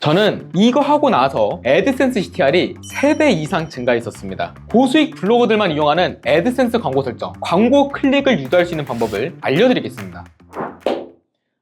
저는 이거 하고 나서 애드센스 CTR이 3배 이상 증가했었습니다. 고수익 블로거들만 이용하는 애드센스 광고 설정, 광고 클릭을 유도할 수 있는 방법을 알려드리겠습니다.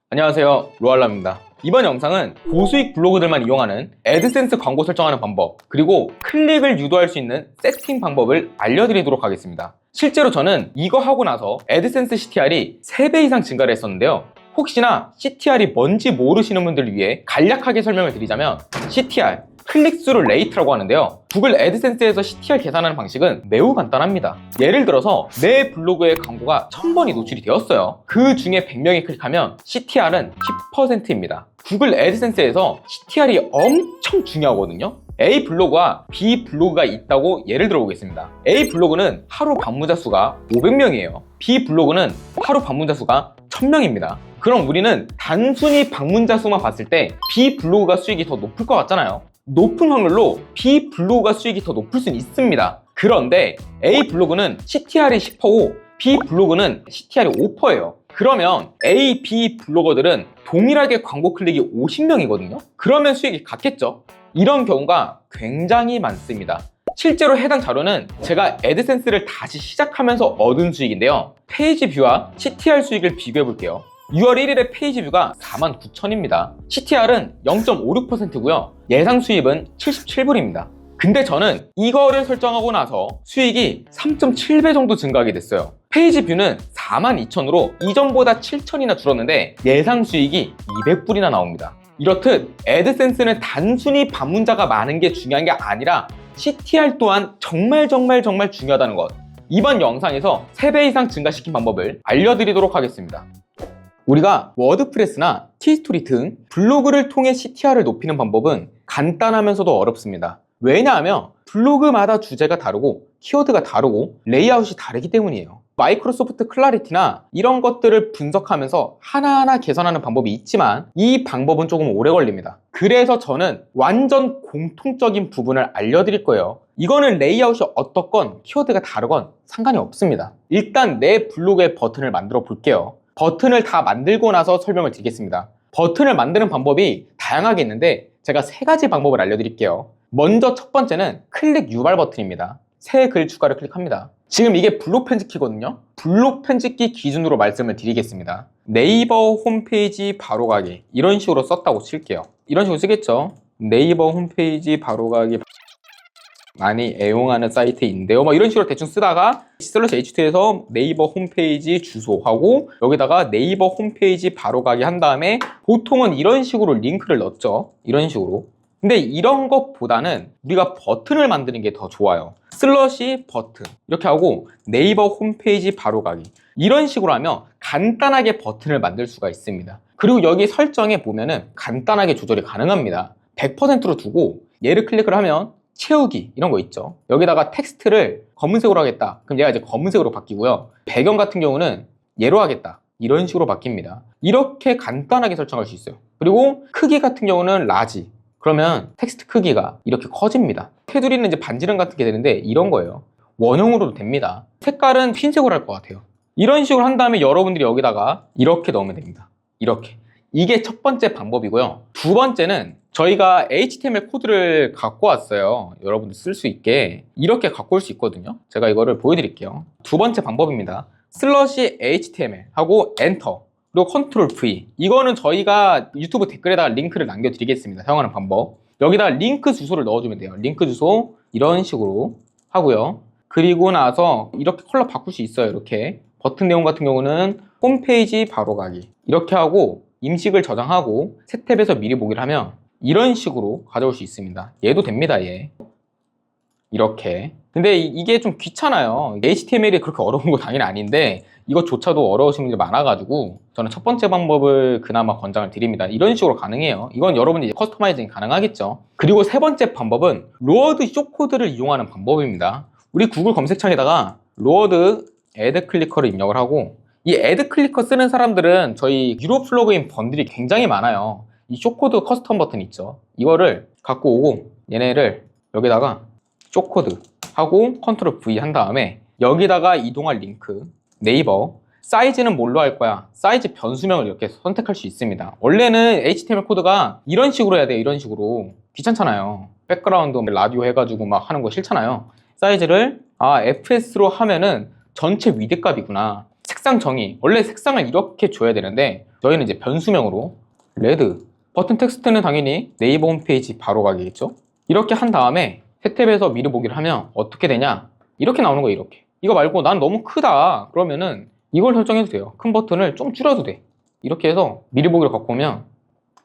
안녕하세요, 로알라입니다. 이번 영상은 고수익 블로거들만 이용하는 애드센스 광고 설정하는 방법, 그리고 클릭을 유도할 수 있는 세팅 방법을 알려드리도록 하겠습니다. 실제로 저는 이거 하고 나서 애드센스 CTR이 3배 이상 증가를 했었는데요. 혹시나 CTR이 뭔지 모르시는 분들을 위해 간략하게 설명을 드리자면, CTR, 클릭스루 레이트라고 하는데요. 구글 애드센스에서 CTR 계산하는 방식은 매우 간단합니다. 예를 들어서 내 블로그에 광고가 1000번이 노출이 되었어요. 그 중에 100명이 클릭하면 CTR은 10%입니다. 구글 애드센스에서 CTR이 엄청 중요하거든요. A 블로그와 B 블로그가 있다고 예를 들어 보겠습니다. A 블로그는 하루 방문자 수가 500명이에요. B 블로그는 하루 방문자 수가 1000명입니다. 그럼 우리는 단순히 방문자 수만 봤을 때 B 블로그가 수익이 더 높을 것 같잖아요. 높은 확률로 B 블로그가 수익이 더 높을 수는 있습니다. 그런데 A 블로그는 CTR이 10%고 B 블로그는 CTR이 5%예요. 그러면 A, B 블로거들은 동일하게 광고 클릭이 50명이거든요. 그러면 수익이 같겠죠? 이런 경우가 굉장히 많습니다. 실제로 해당 자료는 제가 애드센스를 다시 시작하면서 얻은 수익인데요. 페이지 뷰와 CTR 수익을 비교해 볼게요. 6월 1일에 페이지 뷰가 49,000입니다. CTR은 0.56%고요. 예상 수입은 77불입니다. 근데 저는 이거를 설정하고 나서 수익이 3.7배 정도 증가하게 됐어요. 페이지 뷰는 42,000으로 이전보다 7,000이나 줄었는데 예상 수익이 200불이나 나옵니다. 이렇듯 애드센스는 단순히 방문자가 많은 게 중요한 게 아니라 CTR 또한 정말 중요하다는 것, 이번 영상에서 3배 이상 증가시킨 방법을 알려드리도록 하겠습니다. 우리가 워드프레스나 티스토리 등 블로그를 통해 CTR을 높이는 방법은 간단하면서도 어렵습니다. 왜냐하면 블로그마다 주제가 다르고 키워드가 다르고 레이아웃이 다르기 때문이에요. 마이크로소프트 클래리티나 이런 것들을 분석하면서 하나하나 개선하는 방법이 있지만 이 방법은 조금 오래 걸립니다. 그래서 저는 완전 공통적인 부분을 알려드릴 거예요. 이거는 레이아웃이 어떻건 키워드가 다르건 상관이 없습니다. 일단 내 블로그에 버튼을 만들어 볼게요. 버튼을 다 만들고 나서 설명을 드리겠습니다. 버튼을 만드는 방법이 다양하게 있는데 제가 3가지 방법을 알려드릴게요. 먼저 첫 번째는 클릭 유발 버튼입니다. 새 글 추가를 클릭합니다. 지금 이게 블록 편집키거든요. 블록 편집키 기준으로 말씀을 드리겠습니다. 네이버 홈페이지 바로가기 이런 식으로 썼다고 칠게요. 이런 식으로 쓰겠죠. 네이버 홈페이지 바로가기 많이 애용하는 사이트인데요. 이런 식으로 대충 쓰다가 /h2에서 네이버 홈페이지 주소하고 여기다가 네이버 홈페이지 바로가기 한 다음에 보통은 이런 식으로 링크를 넣었죠. 이런 식으로. 근데 이런 것보다는 우리가 버튼을 만드는 게 더 좋아요. /버튼 이렇게 하고 네이버 홈페이지 바로가기 이런 식으로 하면 간단하게 버튼을 만들 수가 있습니다. 그리고 여기 설정에 보면은 간단하게 조절이 가능합니다. 100%로 두고 얘를 클릭을 하면 채우기 이런 거 있죠. 여기다가 텍스트를 검은색으로 하겠다. 그럼 얘가 이제 검은색으로 바뀌고요. 배경 같은 경우는 얘로 하겠다. 이런 식으로 바뀝니다. 이렇게 간단하게 설정할 수 있어요. 그리고 크기 같은 경우는 라지. 그러면 텍스트 크기가 이렇게 커집니다. 테두리는 이제 반지름 같은 게 되는데 이런 거예요. 원형으로도 됩니다. 색깔은 흰색으로 할 것 같아요. 이런 식으로 한 다음에 여러분들이 여기다가 이렇게 넣으면 됩니다. 이렇게. 이게 첫 번째 방법이고요. 두 번째는 저희가 HTML 코드를 갖고 왔어요. 여러분들 쓸 수 있게 이렇게 갖고 올 수 있거든요. 제가 이거를 보여드릴게요. 두 번째 방법입니다. /HTML 하고 엔터 그리고 컨트롤 V. 이거는 저희가 유튜브 댓글에다가 링크를 남겨드리겠습니다. 사용하는 방법. 여기다 링크 주소를 넣어주면 돼요. 링크 주소 이런 식으로 하고요. 그리고 나서 이렇게 컬러 바꿀 수 있어요. 이렇게 버튼 내용 같은 경우는 홈페이지 바로가기 이렇게 하고 임식을 저장하고 새 탭에서 미리 보기를 하면 이런 식으로 가져올 수 있습니다. 얘도 됩니다. 얘 이렇게. 근데 이게 좀 귀찮아요. HTML이 그렇게 어려운 거 당연히 아닌데 이것조차도 어려우신 분들이 많아가지고 저는 첫 번째 방법을 그나마 권장을 드립니다. 이런 식으로 가능해요. 이건 여러분이 커스터마이징 가능하겠죠. 그리고 세 번째 방법은 로워드 쇼코드를 이용하는 방법입니다. 우리 구글 검색창에다가 로워드 애드 클리커를 입력을 하고 이 애드 클리커 쓰는 사람들은 저희 유료 플러그인 번들이 굉장히 많아요. 이 쇼코드 커스텀 버튼 있죠. 이거를 갖고 오고 얘네를 여기다가 쇼코드 하고 컨트롤 V 한 다음에 여기다가 이동할 링크 네이버 사이즈는 뭘로 할 거야? 사이즈 변수명을 이렇게 선택할 수 있습니다. 원래는 HTML 코드가 이런 식으로 해야 돼요. 이런 식으로. 귀찮잖아요. 백그라운드 라디오 해가지고 막 하는 거 싫잖아요. 사이즈를 FS로 하면은 전체 위드 값이구나. 색상 정의. 원래 색상을 이렇게 줘야 되는데 저희는 이제 변수명으로 레드. 버튼 텍스트는 당연히 네이버 홈페이지 바로 가기겠죠. 이렇게 한 다음에 새 탭에서 미리 보기를 하면 어떻게 되냐? 이렇게 나오는 거예요. 이렇게. 이거 말고 난 너무 크다 그러면은 이걸 설정해도 돼요. 큰 버튼을 좀 줄여도 돼. 이렇게 해서 미리 보기를 갖고 오면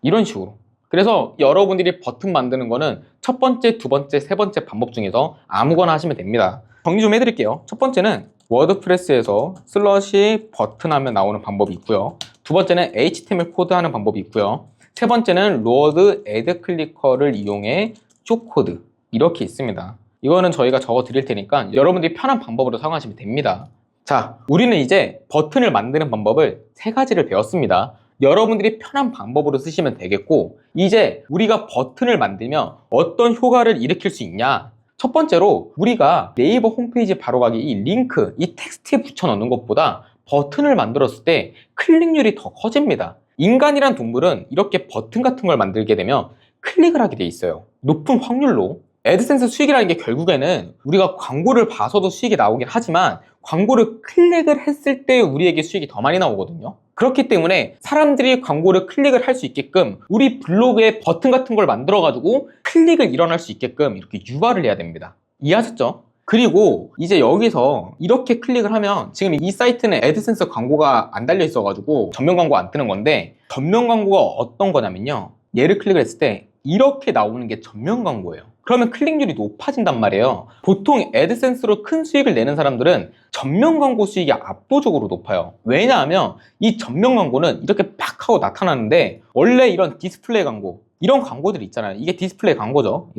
이런 식으로. 그래서 여러분들이 버튼 만드는 거는 첫 번째, 두 번째, 세 번째 방법 중에서 아무거나 하시면 됩니다. 정리 좀 해드릴게요. 첫 번째는 워드프레스에서 슬러시 버튼 하면 나오는 방법이 있고요. 두 번째는 HTML 코드 하는 방법이 있고요. 세 번째는 로드 애드 클리커를 이용해 쇼코드 이렇게 있습니다. 이거는 저희가 적어 드릴 테니까 여러분들이 편한 방법으로 사용하시면 됩니다. 자, 우리는 이제 버튼을 만드는 방법을 세 가지를 배웠습니다. 여러분들이 편한 방법으로 쓰시면 되겠고, 이제 우리가 버튼을 만들면 어떤 효과를 일으킬 수 있냐? 첫 번째로 우리가 네이버 홈페이지 바로가기 이 링크, 이 텍스트에 붙여 넣는 것보다 버튼을 만들었을 때 클릭률이 더 커집니다. 인간이란 동물은 이렇게 버튼 같은 걸 만들게 되면 클릭을 하게 돼 있어요. 높은 확률로. 애드센스 수익이라는 게 결국에는 우리가 광고를 봐서도 수익이 나오긴 하지만 광고를 클릭을 했을 때 우리에게 수익이 더 많이 나오거든요. 그렇기 때문에 사람들이 광고를 클릭을 할 수 있게끔 우리 블로그에 버튼 같은 걸 만들어 가지고 클릭을 일어날 수 있게끔 이렇게 유발을 해야 됩니다. 이해하셨죠? 그리고 이제 여기서 이렇게 클릭을 하면 지금 이 사이트는 애드센스 광고가 안 달려 있어 가지고 전면 광고 안 뜨는 건데, 전면 광고가 어떤 거냐면요, 얘를 클릭을 했을 때 이렇게 나오는 게 전면 광고예요. 그러면 클릭률이 높아진단 말이에요. 보통 애드센스로 큰 수익을 내는 사람들은 전면 광고 수익이 압도적으로 높아요. 왜냐하면 이 전면 광고는 이렇게 팍 하고 나타나는데, 원래 이런 디스플레이 광고, 이런 광고들 있잖아요. 이게 디스플레이 광고죠.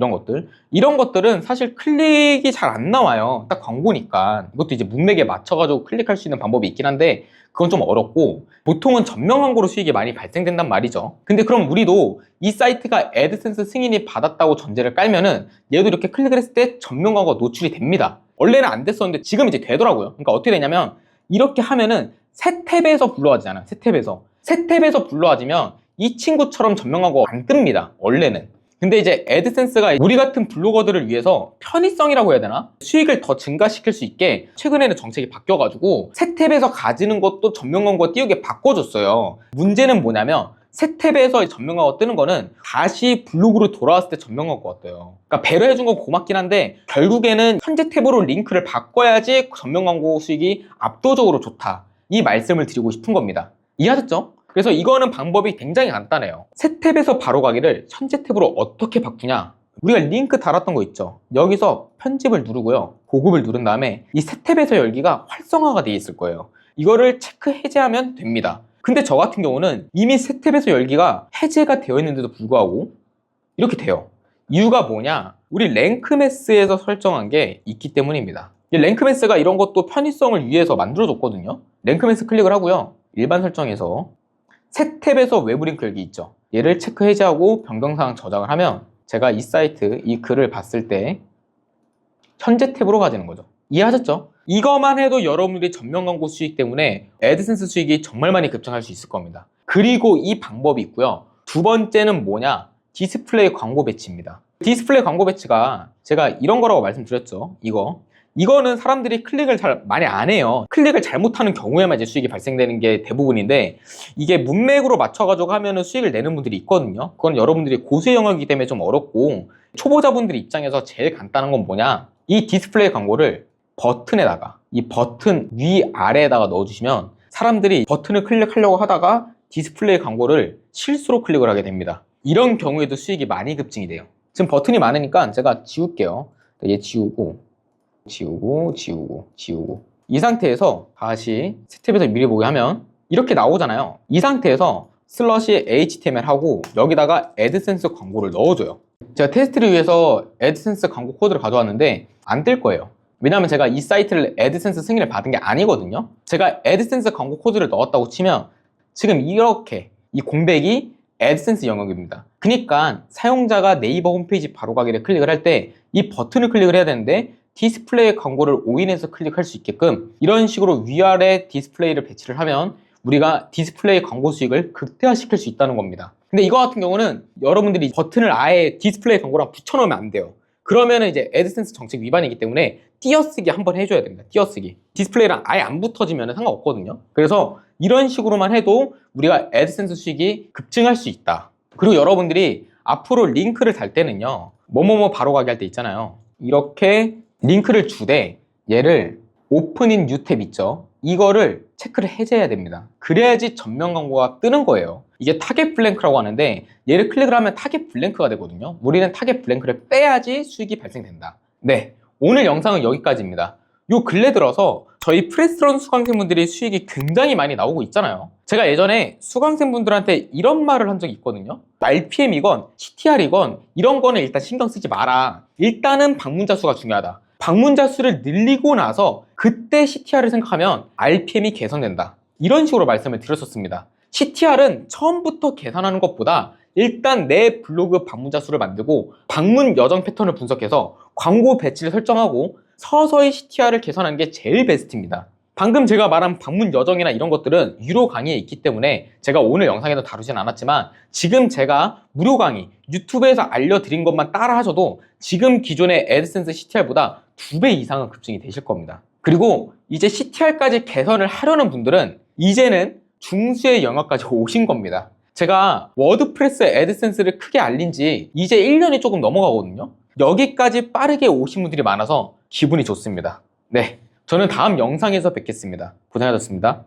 이런 것들은 사실 클릭이 잘 안 나와요. 딱 광고니까. 이것도 이제 문맥에 맞춰가지고 클릭할 수 있는 방법이 있긴 한데 그건 좀 어렵고, 보통은 전면 광고로 수익이 많이 발생된단 말이죠. 근데 그럼 우리도 이 사이트가 애드센스 승인이 받았다고 전제를 깔면은 얘도 이렇게 클릭을 했을 때 전면 광고가 노출이 됩니다. 원래는 안 됐었는데 지금 이제 되더라고요. 그러니까 어떻게 되냐면 이렇게 하면은 새 탭에서 불러와지잖아. 새 탭에서 불러와지면 이 친구처럼 전면 광고가 안 뜹니다. 원래는. 근데 이제 애드센스가 우리 같은 블로거들을 위해서 편의성이라고 해야 되나? 수익을 더 증가시킬 수 있게 최근에는 정책이 바뀌어가지고 새 탭에서 가지는 것도 전면 광고가 띄우게 바꿔줬어요. 문제는 뭐냐면 새 탭에서 전면 광고가 뜨는 거는 다시 블로그로 돌아왔을 때 전면 광고가 떠요. 그러니까 배려해준 건 고맙긴 한데 결국에는 현재 탭으로 링크를 바꿔야지 전면 광고 수익이 압도적으로 좋다. 이 말씀을 드리고 싶은 겁니다. 이해하셨죠? 그래서 이거는 방법이 굉장히 간단해요. 새 탭에서 바로 가기를 현재 탭으로 어떻게 바꾸냐? 우리가 링크 달았던 거 있죠? 여기서 편집을 누르고요. 보급을 누른 다음에 이 새 탭에서 열기가 활성화가 되어 있을 거예요. 이거를 체크 해제하면 됩니다. 근데 저 같은 경우는 이미 새 탭에서 열기가 해제가 되어 있는데도 불구하고 이렇게 돼요. 이유가 뭐냐? 우리 랭크매스에서 설정한 게 있기 때문입니다. 이 랭크매스가 이런 것도 편의성을 위해서 만들어줬거든요. 랭크매스 클릭을 하고요. 일반 설정에서 새 탭에서 외부 링크 열기 있죠. 얘를 체크 해제하고 변경사항 저장을 하면 제가 이 사이트, 이 글을 봤을 때 현재 탭으로 가지는 거죠. 이해하셨죠? 이거만 해도 여러분들이 전면 광고 수익 때문에 애드센스 수익이 정말 많이 급증할 수 있을 겁니다. 그리고 이 방법이 있고요. 두 번째는 뭐냐? 디스플레이 광고 배치입니다. 디스플레이 광고 배치가 제가 이런 거라고 말씀드렸죠. 이거는 사람들이 클릭을 잘 많이 안 해요. 클릭을 잘못하는 경우에만 이제 수익이 발생되는 게 대부분인데, 이게 문맥으로 맞춰가지고 하면은 수익을 내는 분들이 있거든요. 그건 여러분들이 고수의 영역이기 때문에 좀 어렵고, 초보자분들 입장에서 제일 간단한 건 뭐냐? 이 디스플레이 광고를 버튼에다가, 이 버튼 위아래에다가 넣어주시면 사람들이 버튼을 클릭하려고 하다가 디스플레이 광고를 실수로 클릭을 하게 됩니다. 이런 경우에도 수익이 많이 급증이 돼요. 지금 버튼이 많으니까 제가 지울게요. 얘 지우고 이 상태에서 다시 새 탭에서 미리 보기 하면 이렇게 나오잖아요. 이 상태에서 슬러시 HTML 하고 여기다가 애드센스 광고를 넣어줘요. 제가 테스트를 위해서 애드센스 광고 코드를 가져왔는데 안 뜰 거예요. 왜냐면 제가 이 사이트를 애드센스 승인을 받은 게 아니거든요. 제가 애드센스 광고 코드를 넣었다고 치면 지금 이렇게 이 공백이 애드센스 영역입니다. 그러니까 사용자가 네이버 홈페이지 바로 가기를 클릭을 할 때 이 버튼을 클릭을 해야 되는데 디스플레이 광고를 오인해서 클릭할 수 있게끔 이런 식으로 위아래 디스플레이를 배치를 하면 우리가 디스플레이 광고 수익을 극대화시킬 수 있다는 겁니다. 근데 이거 같은 경우는 여러분들이 버튼을 아예 디스플레이 광고랑 붙여놓으면 안 돼요. 그러면은 이제 애드센스 정책 위반이기 때문에 띄어쓰기 한번 해줘야 됩니다. 띄어쓰기. 디스플레이랑 아예 안 붙어지면 상관없거든요. 그래서 이런 식으로만 해도 우리가 애드센스 수익이 급증할 수 있다. 그리고 여러분들이 앞으로 링크를 달 때는요, 뭐뭐뭐 바로 가게 할 때 있잖아요. 이렇게 링크를 주되 얘를 오픈인 뉴 탭 있죠? 이거를 체크를 해제해야 됩니다. 그래야지 전면 광고가 뜨는 거예요. 이게 타겟 블랭크라고 하는데 얘를 클릭을 하면 타겟 블랭크가 되거든요. 우리는 타겟 블랭크를 빼야지 수익이 발생된다. 네, 오늘 영상은 여기까지입니다. 요 근래 들어서 저희 프레스런 수강생분들이 수익이 굉장히 많이 나오고 있잖아요. 제가 예전에 수강생분들한테 이런 말을 한 적이 있거든요. RPM이건 CTR이건 이런 거는 일단 신경 쓰지 마라. 일단은 방문자 수가 중요하다. 방문자 수를 늘리고 나서 그때 CTR을 생각하면 RPM이 개선된다. 이런 식으로 말씀을 드렸었습니다. CTR은 처음부터 계산하는 것보다 일단 내 블로그 방문자 수를 만들고 방문 여정 패턴을 분석해서 광고 배치를 설정하고 서서히 CTR을 개선하는 게 제일 베스트입니다. 방금 제가 말한 방문 여정이나 이런 것들은 유료 강의에 있기 때문에 제가 오늘 영상에도 다루진 않았지만 지금 제가 무료 강의 유튜브에서 알려드린 것만 따라 하셔도 지금 기존의 애드센스 CTR보다 2배 이상은 급증이 되실 겁니다. 그리고 이제 CTR까지 개선을 하려는 분들은 이제는 중수의 영역까지 오신 겁니다. 제가 워드프레스 애드센스를 크게 알린 지 이제 1년이 조금 넘어가거든요. 여기까지 빠르게 오신 분들이 많아서 기분이 좋습니다. 네, 저는 다음 영상에서 뵙겠습니다. 고생하셨습니다.